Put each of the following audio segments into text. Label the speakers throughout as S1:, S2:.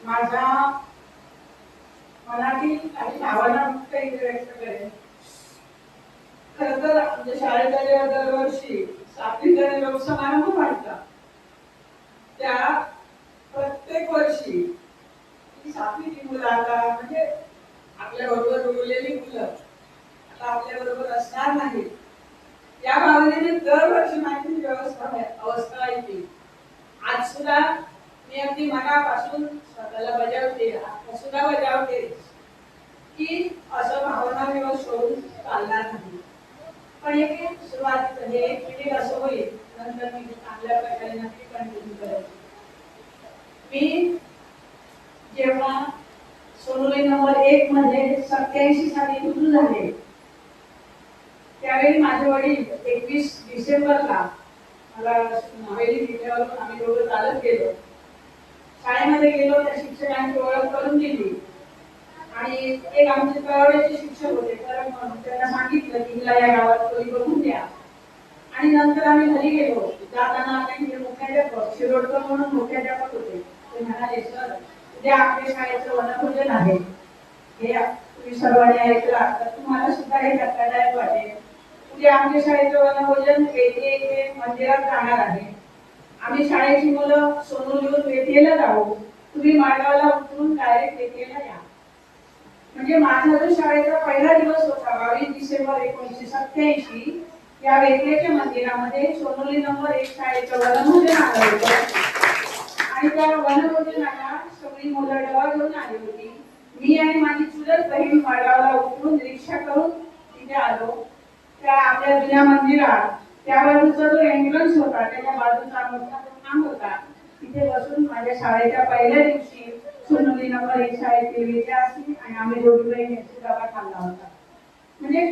S1: माझ्या मनातील काही भावना फक्त इथे व्यक्त करेन. खरं तर आमच्या शाळेत दरवर्षी सातवीचा निरोप समारंभ व्हायचा. त्या प्रत्येक वर्षी ही सातवीची मुलं आता म्हणजे आपल्या बरोबर उरलेली मुलं आता आपल्या बरोबर असणार नाहीत या भावनेने दरवर्षी माझी अवस्था येते. आज सुद्धा मी अगदी मनापासून स्वतःला बजावते, आता सुद्धा बजावते की असं भावना दिवस सोडून चालणार नाही. पण एक सुरुवात हे एक मिनिट असं होईल, नंतर मी चांगल्या प्रकारे नक्की कंटिन्यू करेन. मी जेव्हा सोनोली नंबर 1 मध्ये 87 साली रुजू झाले त्यावेळी माझे वडील 21 डिसेंबरला मला हवेली जिल्ह्यावरून आम्ही दोघं चालत गेलो. शाळेमध्ये गेलो, त्या शिक्षकांची ओळख करून दिली आणि एक आमचे कळवड्याचे शिक्षक होते तर त्यांना सांगितलं की हिला या गावात खोली बघून द्या. आणि नंतर आम्ही घरी गेलो. जाताना आम्ही मुख्याध्यापक शिरोडकर म्हणून मुख्याध्यापक होते. ते म्हणाले, सर उद्या आपल्या शाळेचं वनभोजन आहे, हे तुम्ही सर्वांनी ऐकलं तर तुम्हाला सुद्धा हे धक्कादायक वाटेल. उद्या आमच्या शाळेचं वनभोजन येथे मंदिरात जाणार आहे. आम्ही शाळेची मुलं सोनोलीहून वेठेला जाऊ, तुम्ही माळगावला उतरून डायरेक्ट वेठेला या. म्हणजे माझा जो शाळेचा पहिला दिवस होता 22 डिसेंबर 1987 या वेठेच्या मंदिरामध्ये सोनोली नंबर 1 शाळेचं वनभोजन आलं होतं. आणि त्या वनभोजनाला सगळी मुलं डबा घेऊन आली होती. मी आणि माझी चुलत बहीण माळगावला उतरून रिक्षा करून तिथे आलो. त्या आपल्या जुन्या मंदिरात त्या बाजूचा जो एंट्रन्स होता त्याच्या बाजूचा मोठा खांब होता, तिथे बसून माझ्या शाळेच्या पहिल्या दिवशी सोनोली नंबर 1 शाळेतील विद्यार्थी आणि आम्ही दोघी बहिणींची डबा खाल्ला होता. म्हणजे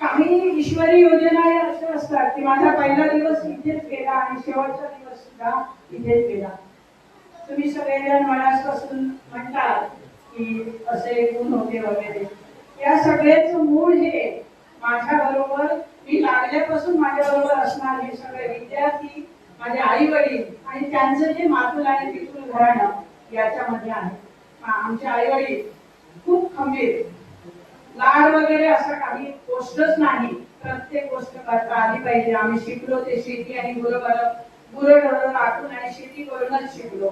S1: काही ईश्वरी योजना अशा असतात की माझा पहिला दिवस इथेच गेला आणि शेवटचा दिवस सुद्धा इथेच गेला. तुम्ही सगळेजण मनापासून म्हणतात की असे गुण होते वगैरे, या सगळ्याच मूळ हे माझ्या बरोबर मी लागल्यापासून माझ्या बरोबर असणार हे सगळे विद्यार्थी, माझे आई वडील आणि त्यांचं जे मातुल आणि पितुल घराणं याच्यामध्ये आहे. आमचे आई वडील खूप खंबीर, लाड वगैरे असं काही गोष्टच नाही, प्रत्येक गोष्ट करता आली पाहिजे. आम्ही शिकलो ते शेती आणि गुरं राखून आणि शेती करूनच शिकलो.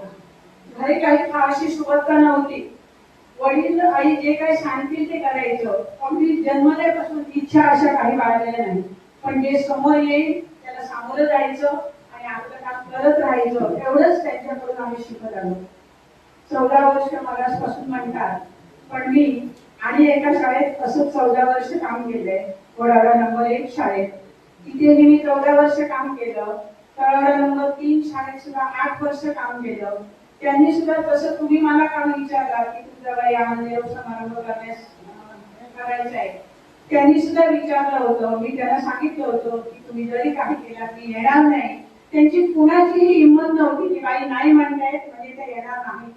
S1: घरी काही फारशी सुबत्ता नव्हती. वडील आई जे काही सांगतील ते करायचं. अगदी जन्मल्यापासून इच्छा अशा काही बाळगल्या नाही, पण जे समोर येईल त्याला सामोरं जायचं आणि आपलं काम करत राहायचं, एवढंच त्यांच्याकडून आम्ही शिकत आलो. 14 वर्ष मगासपासून म्हणतात, पण मी आणि एका शाळेत असं 14 वर्ष काम केलंय, वडाळा नंबर 1 शाळेत. तिथेही मी 14 वर्ष काम केलं. तळाडा नंबर 3 शाळेत सुद्धा 8 वर्ष काम केलं. त्यांनी सुद्धा तसं तुम्ही मला काम विचारला की तुझा बाई आनंद समारंभ करायचा आहे, त्यांनी सुद्धा विचारलं होतं. मी त्यांना सांगितलं होतं की तुम्ही जरी काही केला मी येणार नाही. त्यांची कुणाचीही हिंमत नव्हती की बाई नाही म्हणतायत म्हणजे ते येणार नाही.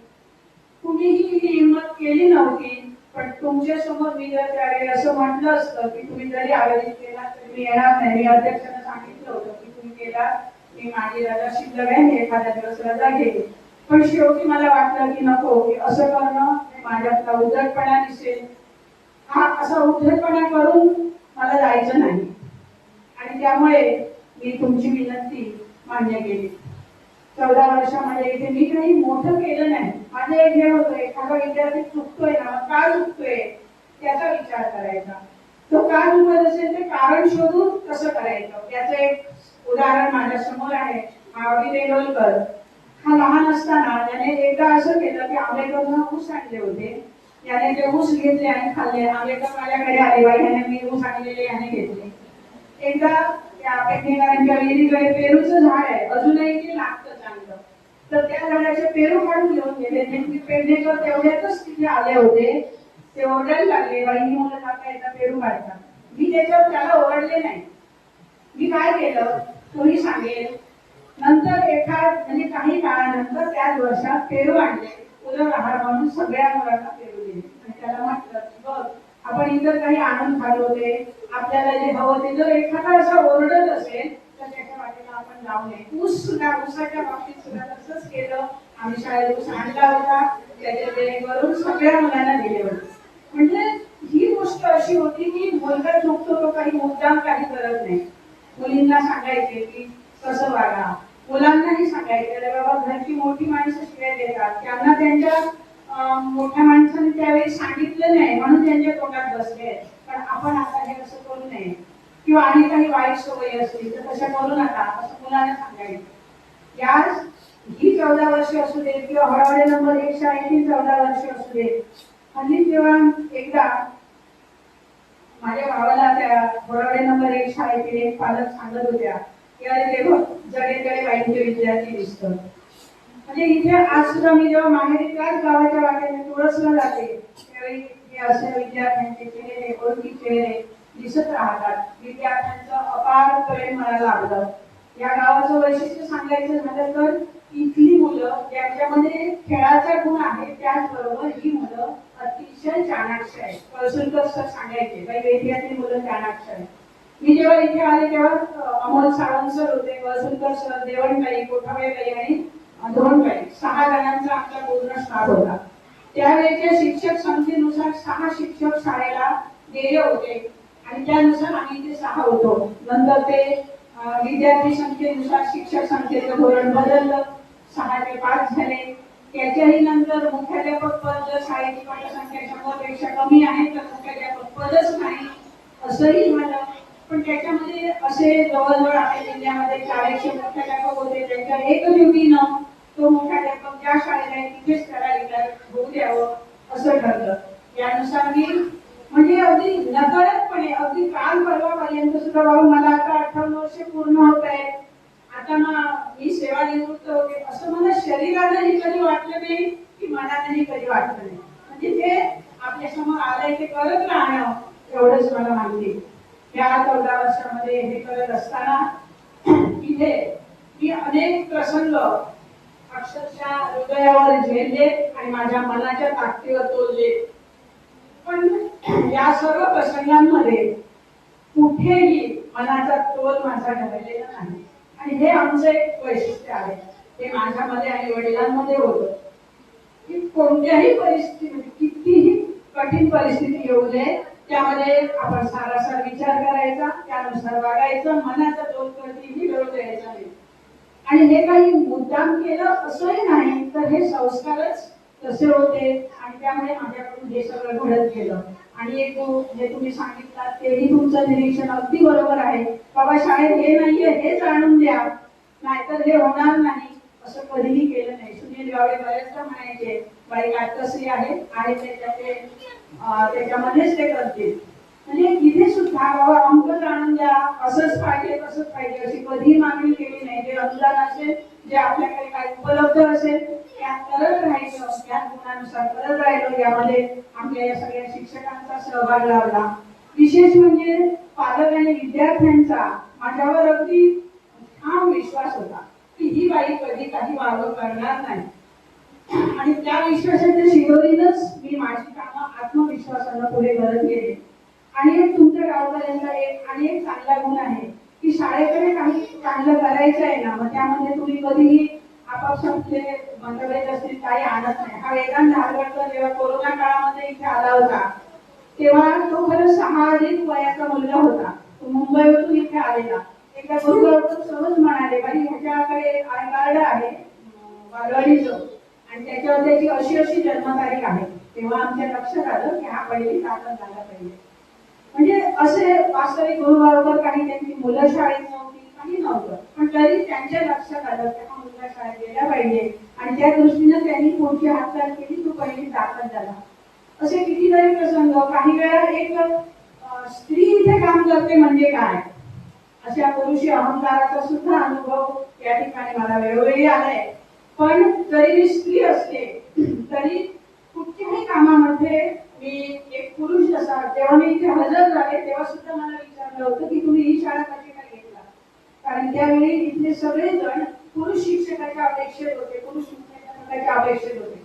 S1: कुणीही ही हिंमत केली नव्हती. पण तुमच्या समोर मी जर त्यावेळी असं म्हटलं असतं की तुम्ही जरी आयोजित केला तर मी येणार नाही, मी अध्यक्षांना सांगितलं होतं की तुम्ही केला मी माझी रजा शिल्लक आहे, एखाद्या दिवस रजा घेईल. पण शेवटी मला वाटलं की नको, असं करणं माझ्यातला उद्धटपणा दिसेल. हा असा उद्धटपणा करून मला जायचं नाही आणि त्यामुळे मी तुमची विनंती मान्य केली. 14 वर्षामध्ये इथे मी काही मोठं केलं नाही. माझं एक हे होतं, एखादा विद्यार्थी चुकतोय ना, का चुकतोय त्याचा विचार करायचा. तो का चुकत असेल ते कारण शोधून कसं करायचं त्याचं एक उदाहरण माझ्या समोर आहे. मावडी देगलकर हा लहान असताना त्याने एकदा असं केलं की आंबेडकरनं ऊस आणले होते. याने ते ऊस घेतले आणि खाल्ले. आंबेडकर माझ्याकडे आले, बाई ह्याने मी ऊस आणलेले याने घेतले. एकदा त्या पेडणेकरांच्या विहिरीकडे पेरूचं झाड आहे, अजूनही ते लागतं चांगलं, तर त्या झाडाचे पेरू काढून घेऊन गेले. नेमकी पेडणेकर तेवढ्यातच तिथे आले होते. ते ओरडायला लागले, बाई ही मुलं काका याचा पेरू काढतात. मी त्याच्यावर त्याला ओरडले नाही. मी काय केलं तोही सांगेल. नंतर म्हणजे काही काळानंतर त्याच वर्षात पेरू आणले. उलट आहार म्हणून सगळ्या मुलांना पेरू दिले आणि त्याला म्हटलं बघ आपण इतर काही आनंद घालवते, आपल्याला जे हवं ते जर एखादा असा ओरडत असेल तर त्याच्या वाटेला आपण जाऊ नये. ऊस सुद्धा, ऊसाच्या बाबतीत सुद्धा तसंच केलं. आम्ही शाळेत ऊस आणला होता. त्याच्या जेणेकरून सगळ्या मुलांना दिले होते. म्हणजे ही गोष्ट अशी होती की मुलगा चुकतो तो काही मुद्दाम काही करत नाही. मुलींना सांगायचे की कसं वागा, मुलांनाही सांगायचे अरे बाबा घरची मोठी माणसं शिवाय देतात, त्यांना त्यांच्या मोठ्या माणसाने त्यावेळी सांगितलं नाही म्हणून त्यांच्या तोंडात बसले. पण आपण आता हे असं करू नये, किंवा आणि काही वाईट सवयी असतील तर तशा करू नका असं मुलांना सांगायचं. या ही 14 वर्ष असू दे किंवा हळहळे नंबर 1 शाळेतील 14 वर्ष असू दे. हल्ली जेव्हा एकदा माझ्या भावाला त्या हळहळे नंबर 1 शाळेतील एक पालक सांगत होत्या की अरे ते बघ जडेकडे वाईटचे विद्यार्थी दिसतात. म्हणजे इथे आज सुद्धा मी जेव्हा माहेरी त्याच गावाच्या वाटेने तुळसला जाते त्यावेळी हे असे विद्यार्थ्यांचे चेहरे, ओळखी चेहरे दिसत राहतात. विद्यार्थ्यांचं अपार प्रेम मला लाभलं. या गावाचं वैशिष्ट्य सांगायचं झालं तर इथली मुलं ज्यांच्यामध्ये खेळाचा गुण आहे त्याचबरोबर ही मुलं अतिशय चाणाक्ष आहेत. कळसुलकर सर सांगायचे काही वेदियातली मुलं चाणाक्ष आहेत. मी जेव्हा इथे आले तेव्हा अमोल सावंत सर होते, कळसुलकर सर, देवणकाई, कोठावेळी आणि धोंडकाई 6 जणांचा आमचा पूर्ण स्टाफ होता. त्यावेळेच्या शिक्षक संख्येनुसार 6 शिक्षक शाळेला गेले होते आणि त्यानुसार आम्ही इथे 6 होतो. नंतर ते विद्यार्थी संख्येनुसार शिक्षक संख्येचं धोरण बदललं, 6 ते 5 झाले. त्याच्याही नंतर मुख्याध्यापक पद जर शाळेची पटसंख्या 100 पेक्षा कमी आहे तर मुख्याध्यापक पदच नाही असंही झालं. पण त्याच्यामध्ये असे जवळजवळ आपल्या जिल्ह्यामध्ये 400 मुख्याध्यापक होते. त्यांच्या एक ड्युटीनं तो मुख्याध्यापक ज्या शाळेला आहे तिथेच त्याला रिटायर होऊ द्यावं असं ठरलं. यानुसार मी म्हणजे अगदी नकळतपणे अगदी काल परवापर्यंत सुद्धा भाऊ मला आता 58 वर्ष पूर्ण होत आहेत, आता मी सेवानिवृत्त होते असं मला शरीरानंही कधी वाटलं नाही की मनानंही कधी वाटलं नाही. म्हणजे ते आपल्या समोर आलंय ते करत राहणं एवढंच मला माहिती. या 14 वर्षामध्ये हे करत असताना इथे मी अनेक प्रसंग अक्षरशः हृदयावर झेलले आणि माझ्या मनाच्या ताकदीवर तोलले. पण या सर्व प्रसंगांमध्ये कुठेही मनाचा तोल माझा ढळलेला नाही. आणि हे आमचं एक वैशिष्ट्य आहे. ते माझ्यामध्ये आणि वडिलांमध्ये होतं की कोणत्याही परिस्थितीमध्ये कितीही कठीण परिस्थिती येऊ दे त्यामध्ये आपण सारासार विचार करायचा, त्यानुसार वागायचं, मनाचा तोल कधीही ढळू द्यायचा नाही. आणि हे काही मुद्दाम केलं असंही नाही तर हे संस्कारच तसे होते आणि त्यामुळे माझ्याकडून हे सगळं घडत गेलं. आणि एक जे तुम्ही सांगितलं तेही तुमचं निरीक्षण अगदी बरोबर आहे. बाबा शाळेत हे नाहीये हे जाणून द्या, नाहीतर हे होणार नाही असं कधीही केलं नाही. सुनील गावडे बरेचदा म्हणायचे बाई काटकसरी आहे आणि त्याच्यामध्येच ते करतील. म्हणजे इथे सुद्धा बाबा अंक जाणून द्या, असंच पाहिजे तसंच पाहिजे अशी कधीही मागणी केली नाही. जे अनुदान असेल, जे आपल्याकडे काही उपलब्ध असेल त्यात करत राहायचं, त्याच गुणानुसार करत राहिलो. यामध्ये आमच्या या सगळ्या शिक्षकांचा सहभाग लाभला. विशेष म्हणजे पालक आणि विद्यार्थ्यांचा माझ्यावर अगदी ठाम विश्वास होता की ही बाई कधी काही वावग करणार नाही. आणि त्या विश्वासाच्या शिदोरीनच मी माझी कामं आत्मविश्वासानं पुढे करत गेले. आणि एक तुमच्या गावकऱ्यांचा एक चांगला गुण आहे की शाळेकडे काही चांगलं करायचं आहे ना, मग त्यामध्ये तुम्ही कधीही आपापसातले मतभेद असतील काही आणत नाही. हा वेदांत धारगडकर जेव्हा कोरोना काळामध्ये इथे आला होता तेव्हा तो खरं 6 वयाचा मुलगा होता. तो मुंबईवरून इथे आलेला. एकदा गुरुवर्ग सहज म्हणाले बाई ह्याच्याकडे आय कार्ड आहे बालवाडीचं आणि त्याच्यावर त्याची अशी जन्मतारीख आहे. तेव्हा आमच्या लक्षात आलं की हा पहिली दाखल झाला पाहिजे. म्हणजे असे वास्तविक गुरुवर्ग काही त्यांची मुलं शाळेत नव्हती, काही नव्हतं, पण तरी त्यांच्या लक्षात आलं की हा मुलगा शाळेत गेला पाहिजे आणि त्या दृष्टीने त्यांनी पुढची हालचाल केली. तो पहिली दाखल झाला. असे कितीतरी प्रसंग. काही वेळा एक स्त्री इथे काम करते म्हणजे काय अशा पुरुषी अहंकाराचा सुद्धा अनुभव या ठिकाणी मला वेळोवेळी आलाय. पण जरी मी स्त्री असते तरी कुठच्याही कामामध्ये मी एक पुरुष जसा तेव्हा मी इथे हजर झाले तेव्हा सुद्धा मला विचारलं होतं की तुम्ही ही शाळा कशी काय घेतला. कारण त्यावेळी इथले सगळेजण पुरुष शिक्षकाच्या अपेक्षेत होते, पुरुष मुख्याध्यापकाच्या अपेक्षेत होते.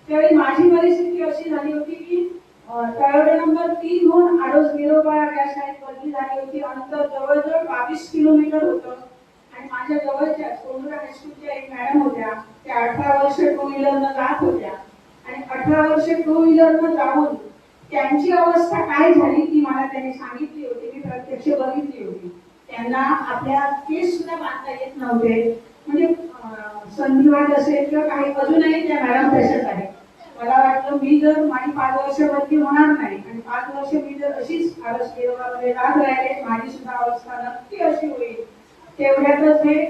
S1: त्यावेळी माझी परिस्थिती अशी झाली होती की तळवडे नंबर 3 होऊन आडोस गिरोबा या शाळेत बदली झाली होती. अंतर जवळजवळ 22 किलोमीटर होतं आणि माझ्या जवळच्या सोनरा हायस्कूलच्या एक मॅडम होत्या, त्या 18 वर्ष टू व्हीलरनं जात होत्या आणि आणि 18 वर्ष टू व्हीलरनं जाऊन त्यांची अवस्था काय झाली ती मला त्यांनी सांगितली होती, मी प्रत्यक्ष बघितली होती. त्यांना आपल्या केस सुद्धा बांधता येत नव्हते. म्हणजे संधिवात असेल किंवा काही, अजूनही त्या मॅडम तशाच आहे. मला वाटलं मी जर माझी 5 वर्षावरती होणार नाही आणि 5 वर्ष मी जर अशीच आरक्षणामध्ये राहत राहिले, माझी सुद्धा अवस्था नक्की अशी होईल. तेवढ्यातच हे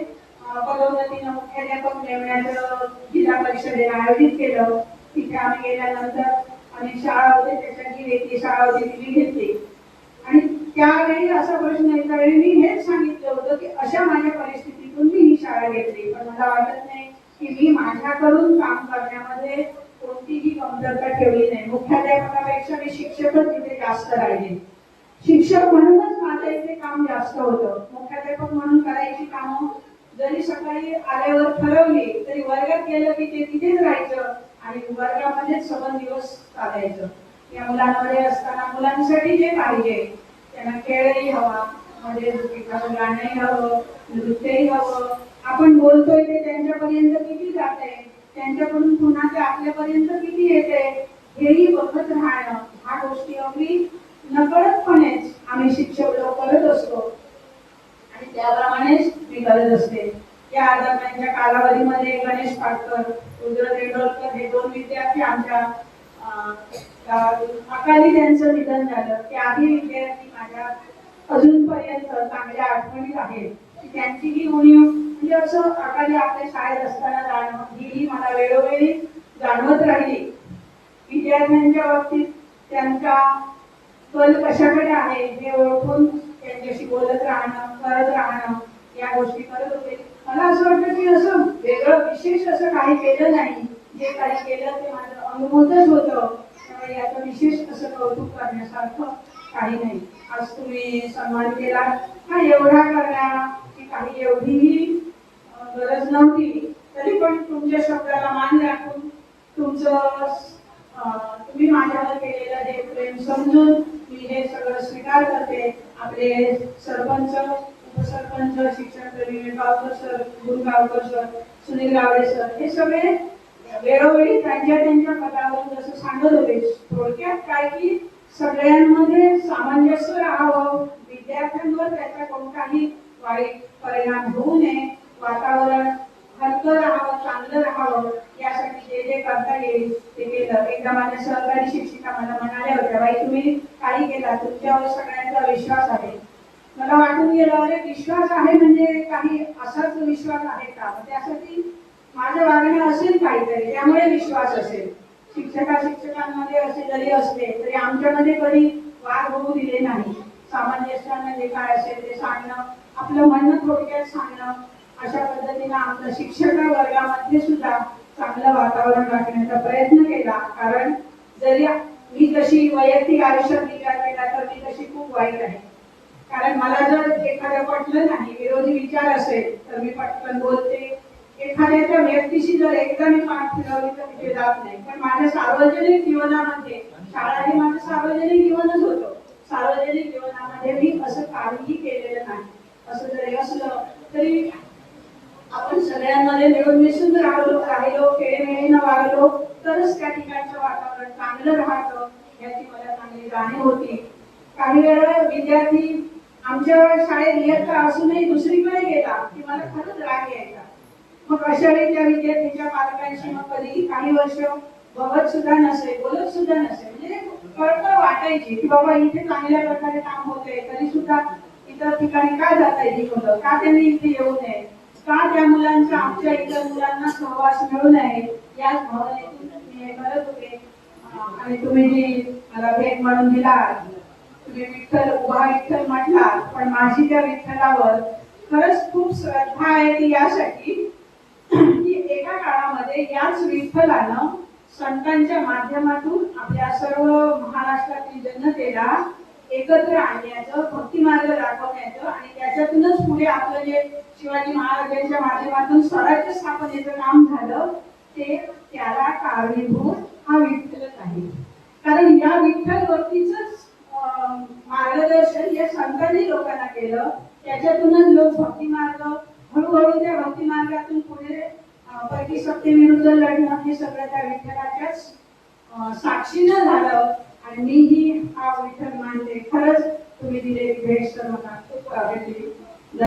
S1: पदोन्नतीनं मुख्याध्यापक नेमण्याचं जिल्हा परिषदेने आयोजित केलं. तिथे आम्ही गेल्यानंतर अनेक शाळा होते, त्याच्याची वेगळी शाळा होती, ती घेतली. आणि त्यावेळी असा प्रश्न एका वेळी मी हेच सांगितलं होतं की अशा माझ्या परिस्थितीतून मी ही शाळा घेतली, पण मला वाटत नाही की मी माझ्याकडून काम करण्यामध्ये कोणतीही कमतरता ठेवली नाही. मुख्याध्यापकापेक्षा मी शिक्षकच तिथे जास्त राहिले. शिक्षक म्हणूनच माझं इथे काम जास्त होतं. मुख्याध्यापक म्हणून करायची कामं जरी सकाळी आल्यावर ठरवली तरी वर्गात गेलं की ते तिथेच राहायचं आणि वर्गामध्येच सबंध दिवस चालायचं. या मुलांमध्ये असताना मुलांसाठी जे पाहिजे, त्यांना खेळही हवा, म्हणजे एखादं गाणंही हवं, नृत्यही हवं, आपण बोलतोय ते त्यांच्यापर्यंत किती जाते, त्यांच्याकडून पुन्हा ते आपल्यापर्यंत किती येते, हेही बघत राहणं, ह्या गोष्टी अगदी नकळतपणेच आम्ही शिक्षक लोक करत असतो आणि त्याप्रमाणेच मी करत असते. या दरम्यानच्या कालावधीमध्ये गणेश पाटकर, रुद्र तेंडोलकर हे 2 विद्यार्थी आमच्या अकाली त्यांचं निधन झालं. त्याही विद्यार्थी माझ्या अजूनपर्यंत चांगल्या आठवणीत आहेत. त्यांची ही उणीव म्हणजे असं अकाली आपल्या शाळेत असताना जाणं ही मला वेळोवेळी जाणवत राहिली. विद्यार्थ्यांच्या बाबतीत त्यांचा कल कशाकडे आहे हे ओळखून त्यांच्याशी बोलत राहणं, करत राहणं, या गोष्टी करत होते. मला असं वाटतं की असं वेगळं विशेष असं काही केलं नाही. जे काही केलं ते माझं अनुभवच होतं. त्यामुळे याचं विशेष असं कौतुक करण्यासारखं काही नाही. आज तुम्ही सन्मान केला, हा एवढा करण्याची काही एवढीही गरज नव्हती. तरी पण तुमच्या शब्दाला मान राखून तुमचं तुम्ही माझ्यावर केलेलं हे प्रेम समजून मी हे सगळं स्वीकार करते. आपले सरपंच, उपसरपंच, शिक्षण Gavkar sir, Gurugavkar sir, Sunil Gawade sir हे सगळे वेळोवेळी त्यांच्या पदावरून जसं सांगत होते. थोडक्यात काय की सगळ्यांमध्ये सामंजस्य राहावं, विद्यार्थ्यांवर त्याचा कोणताही वाईट परिणाम होऊ नये, वातावरण हलकं राहावं, चांगलं राहावं, यासाठी जे जे करता येईल ते केलं. एकदा माझ्या सहकारी शिक्षिका मला म्हणाल्या होत्या, बाई तुम्ही काही केला, तुमच्यावर सगळ्यांचा विश्वास आहे. मला वाटून गेलं, अरे विश्वास आहे म्हणजे काही असाच विश्वास आहे का? त्यासाठी माझं वागणं असेल काहीतरी, त्यामुळे विश्वास असेल. शिक्षकांमध्ये असे जरी असले तरी आमच्यामध्ये कधी वाद होऊ दिले नाही. सामंजस्याने जे काय असेल ते सांगणं, आपलं म्हणणं थोडक्यात सांगणं, अशा पद्धतीने आमच्या शिक्षक वर्गामध्ये सुद्धा चांगलं वातावरण राखण्याचा प्रयत्न केला. कारण जरी मी तशी वैयक्तिक आयुष्यात विचार केला तर मी तशी खूप वाईट आहे. कारण मला जर एखादं पटलं नाही, विरोधी विचार असेल तर मी पटकन बोलते. एखाद्याच्या व्यक्तीशी जर एकदा मी पाठ फिरवली तर तिथे जात नाही. पण माझ्या सार्वजनिक जीवनामध्ये, शाळा हे माझं सार्वजनिक जीवनच होतं, सार्वजनिक जीवनामध्ये मी असं काहीही केलेलं नाही. असं जरी असलं तरी आपण सगळ्यांमध्ये मिळून मिसळून राहिलो, खेळीमेळीनं वागलो तरच त्या ठिकाणचं वातावरण चांगलं राहतं, याची मला चांगली जाणीव होती. काही वेळा विद्यार्थी आमच्या शाळेत इयत्ता असूनही दुसरीकडे गेला की मला खरंच राग यायचा. मग अशा वेळी त्या विद्यार्थीच्या पालकांशी मग कधी काही वर्ष बघत सुद्धा नसेल, बोलत सुद्धा नसेल, म्हणजे कळकळ वाटायची की बाबा इथे चांगल्या प्रकारे काम होतंय, तरी सुद्धा इतर ठिकाणी का जाता येईल, का त्यांनी इथे येऊ नये, का त्या मुलांचा आमच्या इतर मुलांना सहवास मिळू नये, याच भावनेतून मी हे करत होते. आणि तुम्ही जी मला भेट म्हणून दिला, तुम्ही विठ्ठल उभा विठ्ठल म्हटला, पण माझी त्या विठ्ठलावर खरंच खूप श्रद्धा आहे. ती यासाठी की एका काळामध्ये याच विठ्ठलानं संतांच्या माध्यमातून आपल्या सर्व महाराष्ट्रातील जनतेला एकत्र आणण्याचं, भक्ती मार्ग दाखवण्याचं आणि त्याच्यातूनच पुढे आपलं जे शिवाजी महाराजांच्या माध्यमातून स्वराज्य स्थापनेचं काम झालं, ते त्याला कारणीभूत हा विठ्ठलच आहे. कारण या विठ्ठल भक्तीच मार्गदर्शन या संतांनी लोकांना केलं, त्याच्यातूनच लोक भक्ती मार्ग हळूहळू त्या भक्ती मार्गातून पुढे परकी सत्तेविरुद्ध लढणं हे सगळं त्या विठ्ठलाच्याच साक्षीनं झालं आणि मीही हा विठ्ठल मानते. खरंच तुम्ही दिलेली भेट सर मला खूप आवडली.